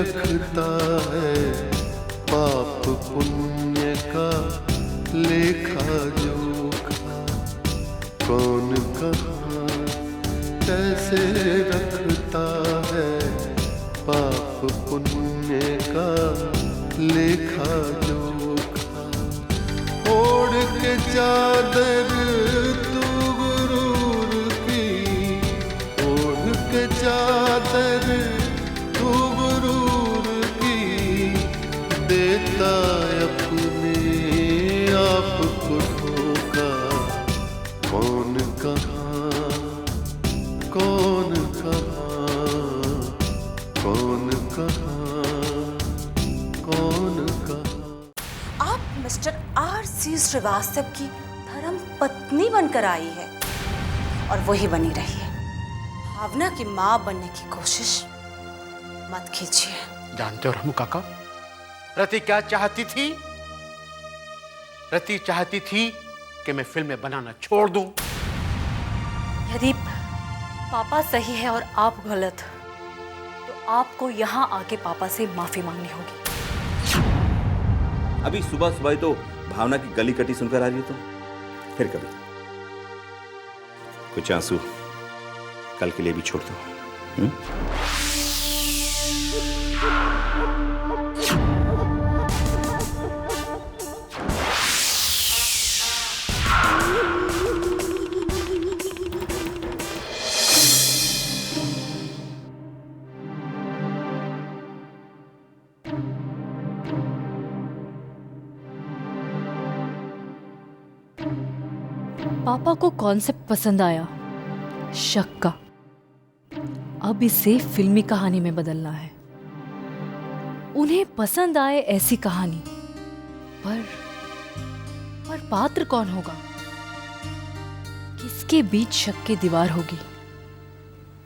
रखता है पाप पुण्य का लेखा जोखा। कौन कहाँ कैसे रखता है पाप पुण्य का लेखा जोखा। ओढ़ के चादर तू गुरूर की, ओढ़ के चादर तू गुरूर की, देता अपने आप को धोखा। कौन कहाँ कौन कहाँ कौन कहाँ कौन कहाँ। आप मिस्टर R.C. श्रीवास्तव की धर्म पत्नी बनकर आई है और वही बनी रही है। भावना की माँ बनने की कोशिश मत कीजिए। जानते हो रामू काका, रति क्या चाहती थी? रति चाहती थी कि मैं फिल्में बनाना छोड़ दूं। यदि पापा सही है और आप गलत, तो आपको यहाँ आके पापा से माफी मांगनी होगी। अभी सुबह सुबह तो भावना की गली कटी सुनकर आ रही हो तुम। फिर कभी कुछ आंसू कल के लिए भी छोड़ दो। पापा को कॉन्सेप्ट पसंद आया, शक का। अब इसे फिल्मी कहानी में बदलना है। उन्हें पसंद आए ऐसी कहानी, पर पात्र कौन होगा? किसके बीच शक की दीवार होगी?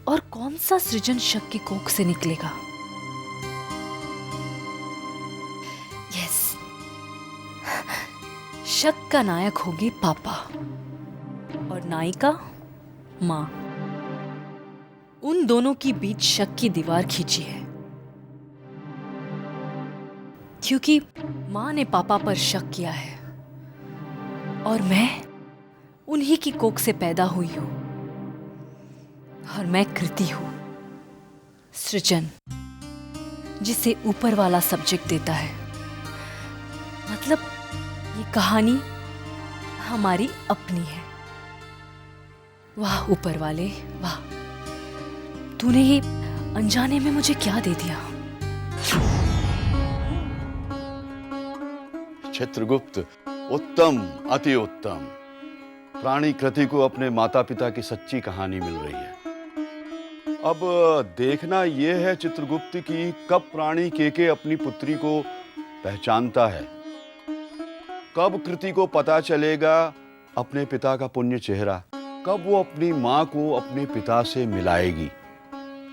और कौन सा सृजन शक की कोख से निकलेगा? यस, शक का नायक होगी पापा और नायिका माँ। उन दोनों के बीच शक की दीवार खींची है, क्योंकि माँ ने पापा पर शक किया है और मैं उन्हीं की कोख से पैदा हुई हूं। और मैं कृति हूं, सृजन, जिसे ऊपर वाला सब्जेक्ट देता है। मतलब ये कहानी हमारी अपनी है। वाह ऊपर वाले, वाह, तूने ये अनजाने में मुझे क्या दे दिया। चित्रगुप्त उत्तम, अति उत्तम। प्राणी कृति को अपने माता पिता की सच्ची कहानी मिल रही है। अब देखना यह है चित्रगुप्त की कब प्राणी केके अपनी पुत्री को पहचानता है, कब कृति को पता चलेगा अपने पिता का पुण्य चेहरा, कब वो अपनी माँ को अपने पिता से मिलाएगी,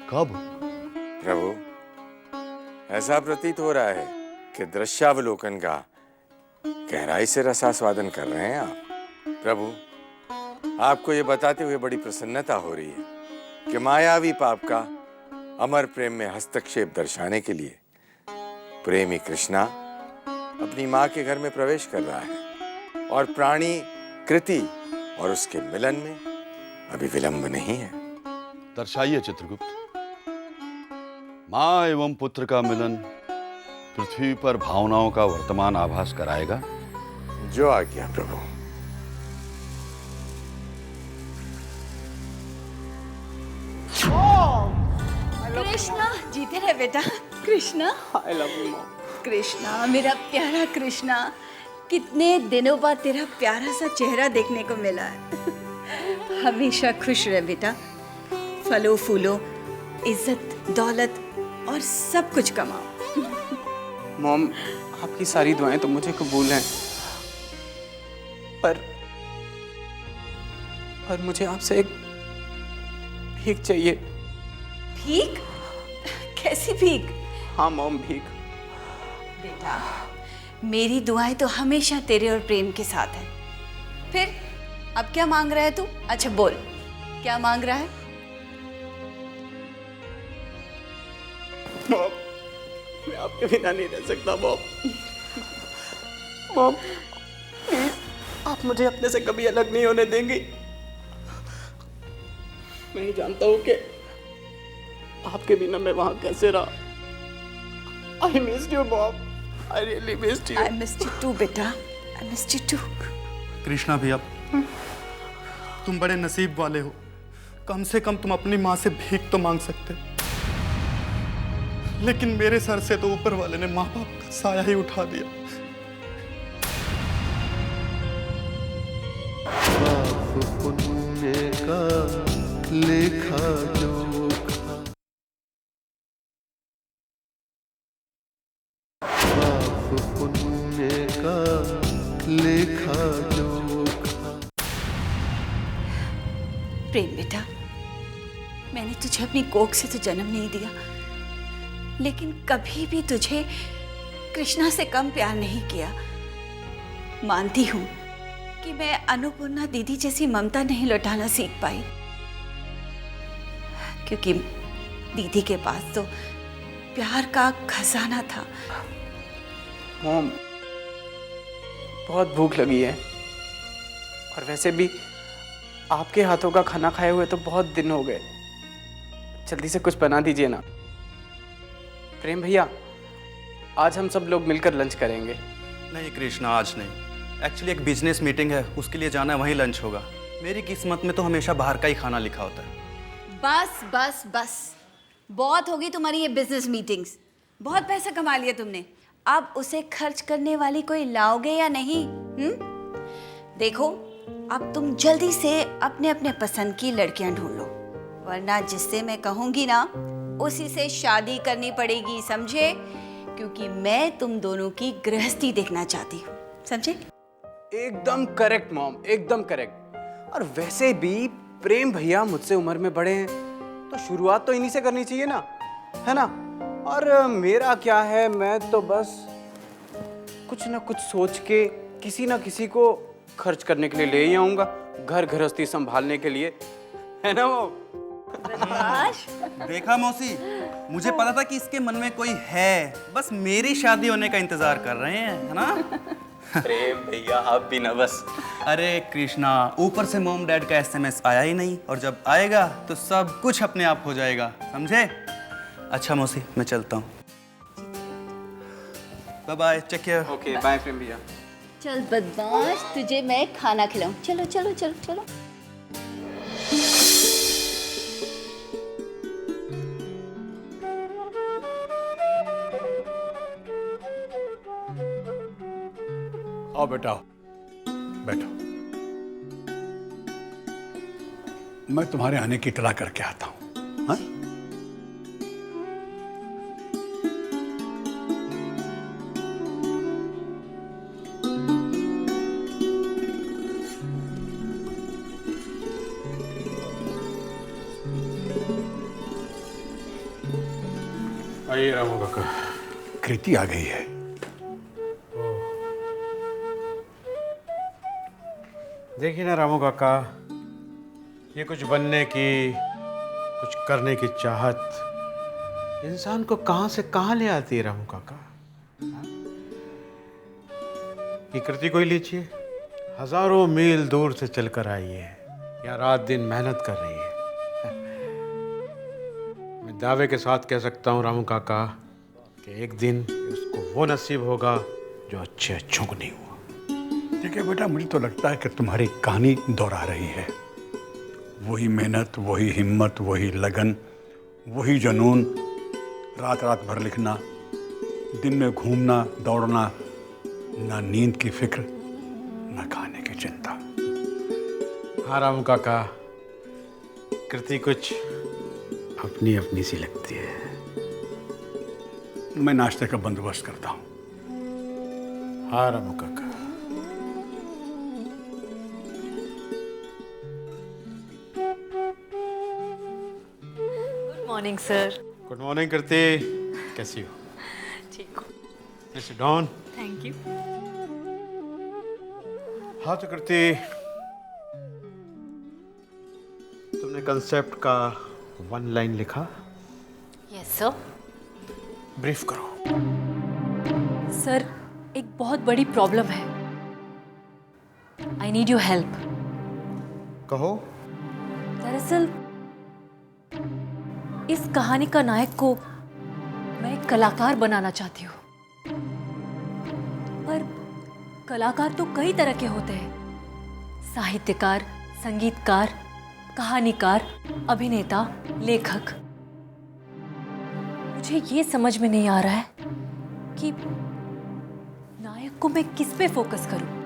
कब? प्रभु, ऐसा प्रतीत हो रहा है कि दृश्यावलोकन का गहराई से रसास्वादन कर रहे हैं आप। प्रभु, आपको ये बताते हुए बड़ी प्रसन्नता हो रही है कि मायावी पाप का अमर प्रेम में हस्तक्षेप दर्शाने के लिए प्रेमी कृष्णा अपनी माँ के घर में प्रवेश कर रहा है और प्राणी कृति और उसके मिलन में अभी विलंब नहीं है। दर्शाइए चित्रगुप्त। माँ एवं पुत्र का मिलन पृथ्वी पर भावनाओं का वर्तमान आभास कराएगा। जो आज्ञा प्रभु। कृष्णा, जीते रहे बेटा। Krishna, I love you mom. Krishna, मेरा प्यारा कृष्णा, कितने दिनों बाद तेरा प्यारा सा चेहरा देखने को मिला है। हमेशा खुश रहे बेटा, फलो फूलो, इज्जत दौलत और सब कुछ कमाओ। मॉम, आपकी सारी दुआएं तो मुझे कबूल हैं, पर मुझे आपसे एक भीख चाहिए। भीख? कैसी भीख? हाँ मॉम, भीख। बेटा, मेरी दुआएं तो हमेशा तेरे और प्रेम के साथ हैं। फिर अब क्या मांग रहा है तू? अच्छा बोल, क्या मांग रहा है? मॉम, मैं आपके बिना नहीं रह सकता मॉम। मॉम प्लीज, आप मुझे अपने से कभी अलग नहीं होने देंगी। मैं ही जानता हूँ कि आपके बिना मैं वहां कैसे रहा। I missed you, Mom. I really missed you. I missed you too, बेटा। I missed you too. Krishna भैया, तुम बड़े नसीब वाले हो। कम से कम तुम अपनी माँ से भीख तो मांग सकते, लेकिन मेरे सर से तो ऊपर वाले ने माँ बाप का साया ही उठा दिया। पाप पुण्य का लेखा जोखा, पाप पुण्य का लेखा जोखा। प्रेम बेटा, मैंने तुझे अपनी कोख से तो जन्म नहीं दिया, लेकिन कभी भी तुझे कृष्णा से कम प्यार नहीं किया। मानती हूँ कि मैं अन्नपूर्णा दीदी जैसी ममता नहीं लौटाना सीख पाई, क्योंकि दीदी के पास तो प्यार का खजाना था। मॉम, बहुत भूख लगी है, और वैसे भी आपके हाथों का खाना खाए हुए तो बहुत दिन हो गए। जल्दी से कुछ बना दीजिए ना। प्रेम भैया, आज हम सब लोग मिलकर लंच करेंगे। नहीं कृष्णा, आज नहीं। एक्चुअली एक बिजनेस मीटिंग है, उसके लिए जाना है, वहीं लंच होगा। मेरी किस्मत में तो हमेशा बाहर का ही खाना लिखा होता है। बस बस बस, बहुत होगी तुम्हारी ये बिजनेस मीटिंग्स। बहुत पैसा कमा लिया तुमने, अब उसे खर्च करने वाली कोई लाओगे या नहीं? देखो, अब तुम जल्दी से अपने अपने पसंद की लड़कियां ढूंढ लो, वरना जिससे मैं कहूंगी ना उसी से शादी करनी पड़ेगी, समझे? क्योंकि मैं तुम दोनों की गृहस्थी देखना चाहती हूँ, समझे? एकदम करेक्ट मॉम, एकदम करेक्ट। और वैसे भी प्रेम भैया मुझसे उम्र में बड़े हैं, तो शुरुआत तो इन्हीं से करनी चाहिए ना, है ना? और मेरा क्या है, मैं तो बस कुछ ना कुछ सोच के किसी ना किसी को खर्च करने के लिए ले ही आऊंगा, घर गृहस्थी संभालने के लिए, है ना वो? देखा मौसी, मुझे पता था कि इसके मन में कोई है, बस मेरी शादी होने का इंतजार कर रहे हैं, है ना? प्रेम भैया आप भी ना बस। अरे कृष्णा, ऊपर से मॉम डैड का एसएमएस आया ही नहीं, और जब आएगा तो सब कुछ अपने आप हो जाएगा, समझे? अच्छा मौसी, मैं चलता हूँ। Bye bye, take care. Okay bye Prem भैया। चल बदमाश, तुझे मैं खाना खिलाऊं। चलो चलो चलो चलो। आओ बेटा, आओ, बैठो। मैं तुम्हारे आने की इतला करके आता हूँ। हाँ? आइए रामू काका। कृति आ गई है। देखिए ना रामू काका, ये कुछ बनने की, कुछ करने की चाहत इंसान को कहां से कहां ले आती है रामू काका। ये कृति को ही लीजिए, हजारों मील दूर से चलकर आई है, यहाँ रात दिन मेहनत कर रही है। मैं दावे के साथ कह सकता हूँ रामू काका कि एक दिन उसको वो नसीब होगा जो अच्छे अच्छों को नहीं हुआ। देखिए बेटा, मुझे तो लगता है कि तुम्हारी कहानी दोहरा रही है। वही मेहनत, वही हिम्मत, वही लगन, वही जुनून, रात रात भर लिखना, दिन में घूमना दौड़ना, ना नींद की फिक्र, ना खाने की चिंता। हाँ रामू काका, कृति कुछ अपनी अपनी सी लगती है। मैं नाश्ते का बंदोबस्त करता हूँ। हाँ रामू काका। Good morning sir. Good morning Kriti, कैसी हो? ठीक हो? Sit down. Thank you. हाँ तो कृति, तुमने कंसेप्ट का 1 लाइन लिखा, यस सर। ब्रीफ करो। सर, एक बहुत बड़ी प्रॉब्लम है। I need your help. कहो। दरअसल इस कहानी का नायक को मैं एक कलाकार बनाना चाहती हूँ, पर कलाकार तो कई तरह के होते हैं। साहित्यकार, संगीतकार, कहानीकार, अभिनेता, लेखक। मुझे ये समझ में नहीं आ रहा है कि नायक को मैं किस पे फोकस करूं।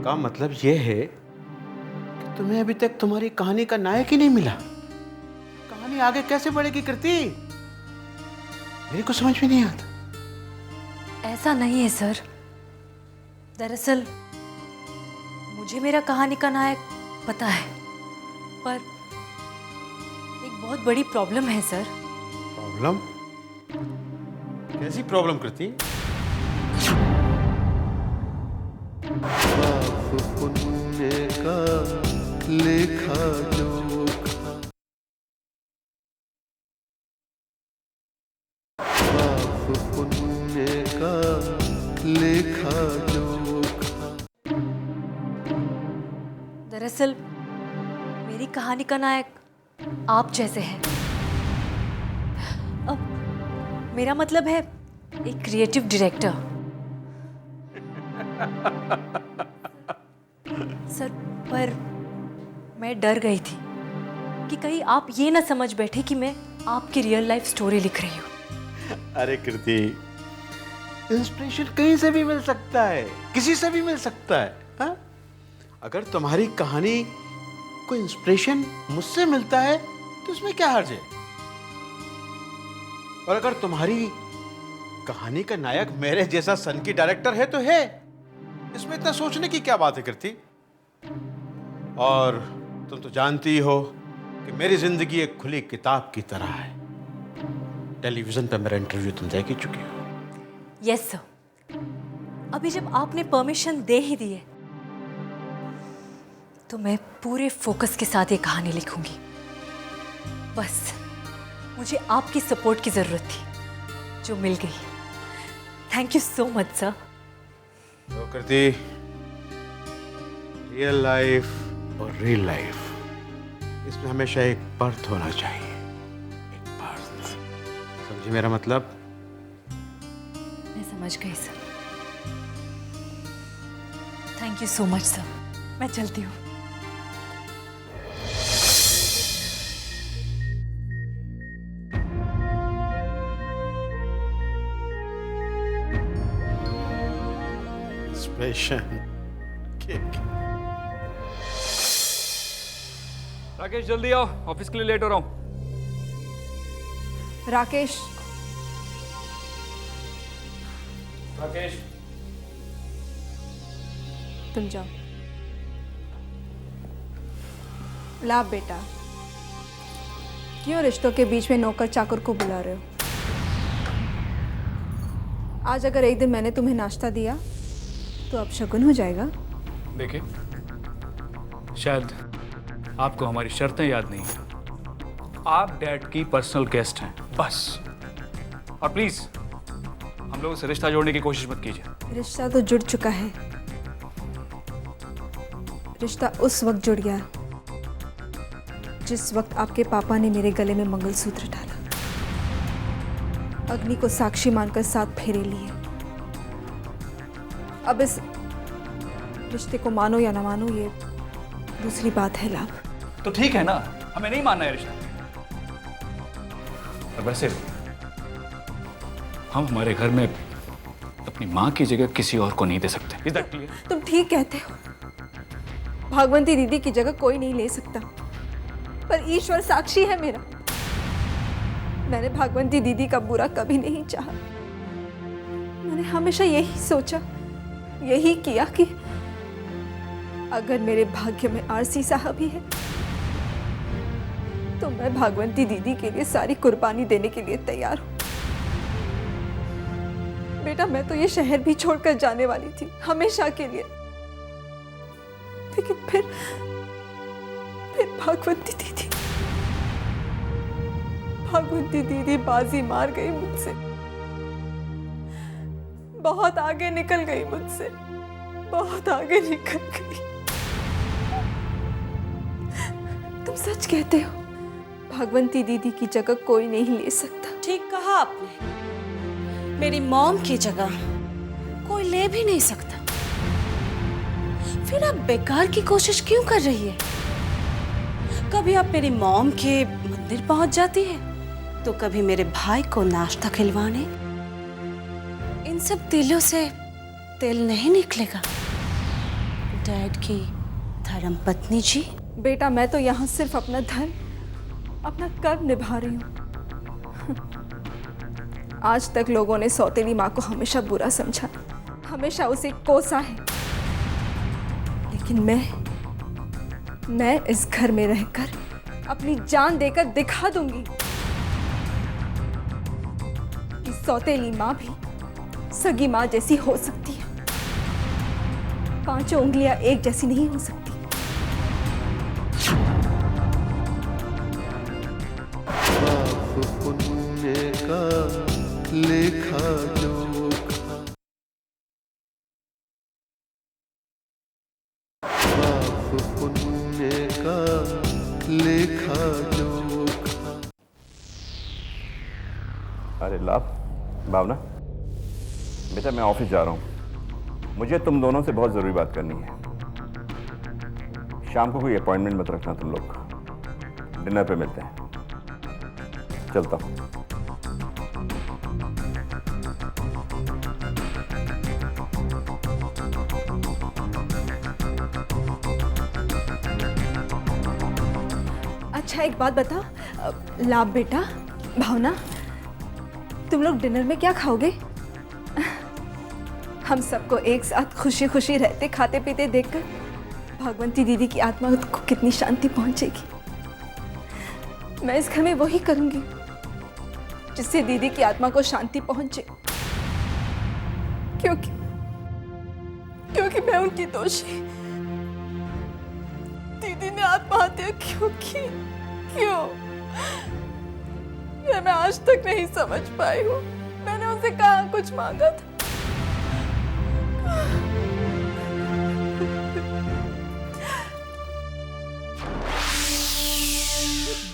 का मतलब यह है कि तुम्हें अभी तक तुम्हारी कहानी का नायक ही नहीं मिला। कहानी आगे कैसे बढ़ेगी कृति? मेरे को समझ में नहीं आता। ऐसा नहीं है सर। दरअसल मुझे मेरा कहानी का नायक पता है, पर एक बहुत बड़ी प्रॉब्लम है सर। प्रॉब्लम? कैसी प्रॉब्लम कृति? पाप पुण्य का लेखा जोखा, पाप पुण्य का लेखा जोखा। दरअसल मेरी कहानी का नायक आप जैसे हैं। अब मेरा मतलब है एक क्रिएटिव डायरेक्टर। सर, पर मैं डर गई थी कि कहीं आप ये ना समझ बैठे कि मैं आपकी रियल लाइफ स्टोरी लिख रही हूँ। अरे कृति, इंस्पिरेशन कहीं से भी मिल सकता है, किसी से भी मिल सकता है। हा? अगर तुम्हारी कहानी को इंस्पिरेशन मुझसे मिलता है तो उसमें क्या हर्ज है? और अगर तुम्हारी कहानी का नायक मेरे जैसा सन की डायरेक्टर है तो है, इसमें इतना सोचने की क्या बात है कृति? और तुम तो जानती हो कि मेरी जिंदगी एक खुली किताब की तरह है। टेलीविजन पर मेरा इंटरव्यू तुम देख ही चुके हो। Yes sir. अभी जब आपने परमिशन दे ही दी है तो मैं पूरे फोकस के साथ ये कहानी लिखूंगी। बस मुझे आपकी सपोर्ट की जरूरत थी, जो मिल गई। Thank you so much sir. तो कृति, रियल लाइफ और रियल लाइफ, इसमें हमेशा एक बर्थ होना चाहिए। एक बर्थ, समझी मेरा मतलब? मैं समझ गई sir. Thank you so much sir. मैं चलती हूँ। राकेश जल्दी आओ, ऑफिस के लिए लेट हो रहा हूं। राकेश, राकेश, तुम जाओ। लाभ बेटा, क्यों रिश्तों के बीच में नौकर चाकर को बुला रहे हो? आज अगर एक दिन मैंने तुम्हें नाश्ता दिया तो अब शगुन हो जाएगा। देखिए, शायद आपको हमारी शर्तें याद नहीं है। आप डैड की पर्सनल गेस्ट हैं, बस। और प्लीज हम लोगों से रिश्ता जोड़ने की कोशिश मत कीजिए। रिश्ता तो जुड़ चुका है। रिश्ता उस वक्त जुड़ गया जिस वक्त आपके पापा ने मेरे गले में मंगलसूत्र डाला, अग्नि को साक्षी मानकर 7 फेरे लिए। अब इस रिश्ते को मानो या ना मानो, ये दूसरी बात है लाभ। तो ठीक है ना, हमें नहीं मानना है रिश्ता। और वैसे हम हमारे घर में अपनी माँ की जगह किसी और को नहीं दे सकते। Is that clear? तुम ठीक कहते हो। भागवंती दीदी की जगह कोई नहीं ले सकता, पर ईश्वर साक्षी है मेरा। मैंने भागवंती दीदी का बुरा कभी नहीं चाहा। मैंने हमेशा यही सोचा, यही किया कि अगर मेरे भाग्य में आरसी साहब ही है तो मैं भागवंती दीदी के लिए सारी कुर्बानी देने के लिए तैयार हूं। बेटा, मैं तो ये शहर भी छोड़कर जाने वाली थी हमेशा के लिए, लेकिन फिर भागवती दीदी बाजी मार गई मुझसे, बहुत आगे निकल गई मुझसे, बहुत आगे निकल गई। तुम सच कहते हो, भागवती दीदी की जगह कोई नहीं ले सकता। ठीक कहा आपने, मेरी मॉम की जगह कोई ले भी नहीं सकता। फिर आप बेकार की कोशिश क्यों कर रही है? कभी आप मेरी मॉम के मंदिर पहुंच जाती है, तो कभी मेरे भाई को नाश्ता खिलवाने। इन सब तिलों से तिल नहीं निकलेगा डैड की धर्म पत्नी जी। बेटा, मैं तो यहाँ सिर्फ अपना धर्म, अपना कर्म निभा रही हूँ। आज तक लोगों ने सौतेली माँ को हमेशा बुरा समझा, हमेशा उसे कोसा है, लेकिन मैं इस घर में रहकर अपनी जान देकर दिखा दूंगी कि सौतेली माँ भी सगी माँ जैसी हो सकती है। पांचों उंगलियां एक जैसी नहीं हो सकती। पाप पुण्य का लेखा जोखा, पाप पुण्य का लेखा जोखा। अरे लाभ, भावना, बेटा मैं ऑफिस जा रहा हूँ, मुझे तुम दोनों से बहुत ज़रूरी बात करनी है। शाम को कोई अपॉइंटमेंट मत रखना तुम लोग, डिनर पे मिलते हैं। चलता हूँ। अच्छा एक बात बता लाभ बेटा, भावना, तुम लोग डिनर में क्या खाओगे? हम सबको एक साथ खुशी खुशी रहते खाते पीते देखकर भागवती दीदी की आत्मा को कितनी शांति पहुंचेगी। मैं इस घर में वही करूंगी जिससे दीदी की आत्मा को शांति पहुंचे, क्योंकि मैं उनकी दोषी। दीदी ने आत्महत्या क्यों की? क्यों? ये मैं आज तक नहीं समझ पाई हूँ। मैंने उनसे कहाँ कुछ मांगा था?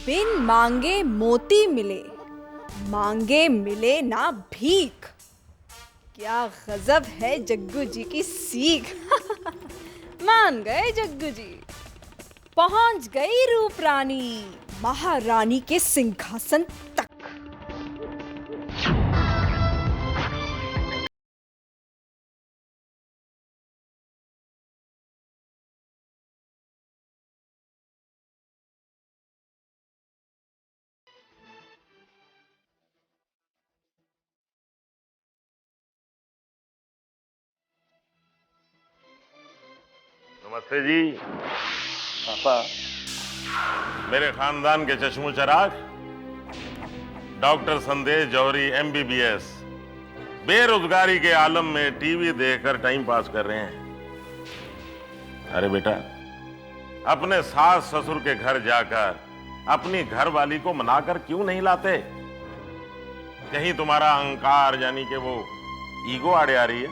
बिन मांगे मोती मिले, मांगे मिले ना भीख। क्या गजब है जग्गू जी की सीख। मान गए जग्गू जी, पहुंच गई रूप रानी महारानी के सिंहासन तक। नमस्ते जी। पापा, मेरे खानदान के चश्मो चराग डॉक्टर संदेश जौहरी MBBS बेरोजगारी के आलम में टीवी देखकर टाइम पास कर रहे हैं। अरे बेटा, अपने सास ससुर के घर जाकर अपनी घरवाली को मनाकर क्यों नहीं लाते? कहीं तुम्हारा अहंकार यानी कि वो ईगो आड़े आ रही है?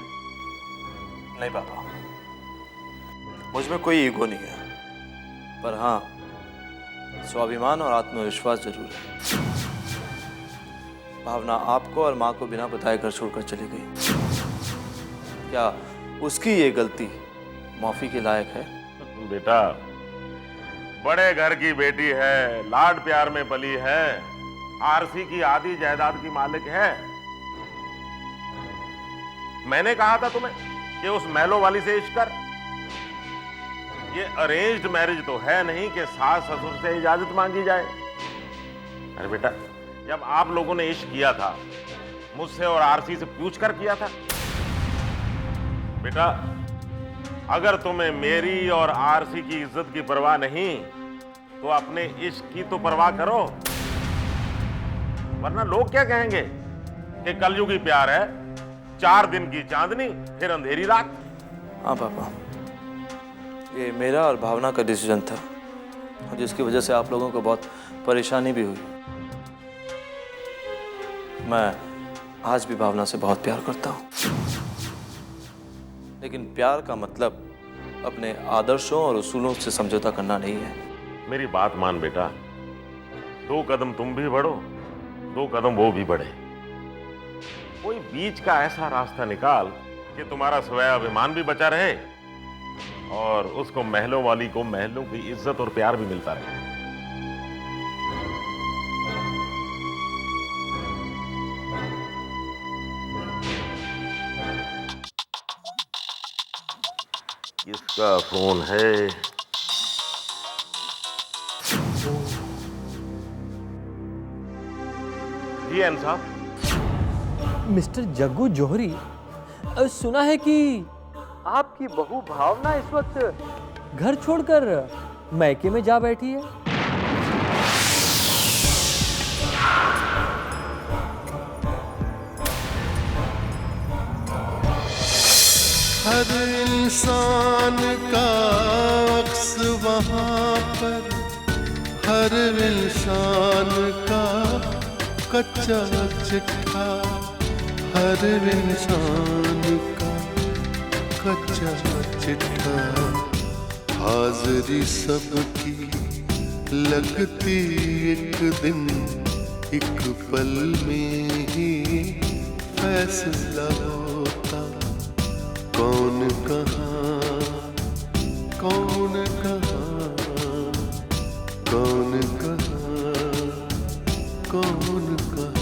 नहीं पापा, मुझ में कोई ईगो नहीं है, पर हाँ स्वाभिमान और आत्मविश्वास जरूर है। भावना आपको और माँ को बिना बताए घर छोड़कर चली गई। क्या उसकी ये गलती माफी के लायक है? बेटा, बड़े घर की बेटी है, लाड प्यार में पली है, आरसी की आधी जायदाद की मालिक है। मैंने कहा था तुम्हें कि उस मैलो वाली से इश्क कर। ये अरेंज्ड मैरिज तो है नहीं कि सास ससुर से इजाजत मांगी जाए। अरे बेटा, जब आप लोगों ने इश्क किया था, मुझसे और आरसी से पूछ कर किया था। बेटा, अगर तुम्हें मेरी और आरसी की इज्जत की परवाह नहीं, तो अपने इश्क की तो परवाह करो, वरना लोग क्या कहेंगे कि कलयुगी प्यार है, 4 दिन की चांदनी फिर अंधेरी रात। हाँ पापा, ये मेरा और भावना का डिसीजन था और जिसकी वजह से आप लोगों को बहुत परेशानी भी हुई। मैं आज भी भावना से बहुत प्यार करता हूँ, लेकिन प्यार का मतलब अपने आदर्शों और उसूलों से समझौता करना नहीं है। मेरी बात मान बेटा, 2 कदम तुम भी बढ़ो, 2 कदम वो भी बढ़े। कोई बीच का ऐसा रास्ता निकाल कि तुम्हारा स्वाभिमान भी बचा रहे और उसको महलों वाली को महलों की इज्जत और प्यार भी मिलता रहे। किसका फोन है? जी एन साहब। मिस्टर जग्गू जौहरी, सुना है कि आपकी बहू भावना इस वक्त घर छोड़कर मैके में जा बैठी है। हर इंसान का अक्स वहाँ पर, हर इंसान का कच्चा चिट्ठा, हर इंसान का कच्चा चिट्ठा। हाज़िरी सबकी लगती एक दिन, एक पल में ही फैसला होता। कौन कहाँ, कौन कहाँ, कौन कहाँ, कौन कहाँ।